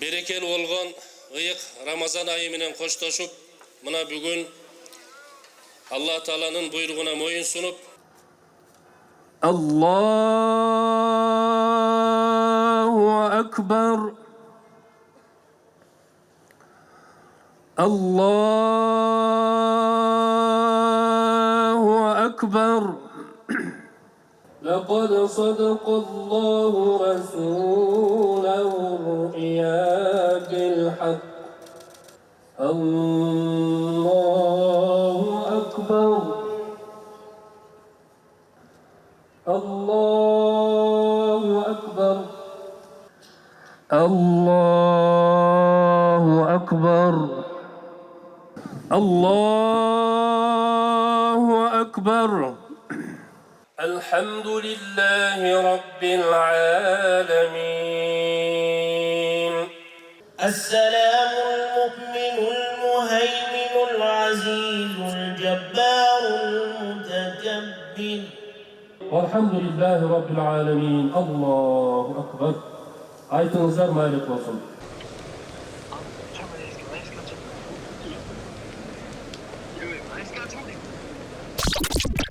Berekeli bolgon ıyık Ramazan ayı menen koştoşup, mına bugün Allah Taala'nın buyruğuna moyun sunup Allahu Ekber, Allahu Ekber. لقد صدق الله رسوله الرؤيا بالحق الله أكبر الله أكبر الله أكبر الله أكبر. الحمد لله رب العالمين. السلام المؤمن المهيمن العزيز الجبار المتكبر. والحمد لله رب العالمين. الله أكبر. Ayetinize malik olsun. Let's go.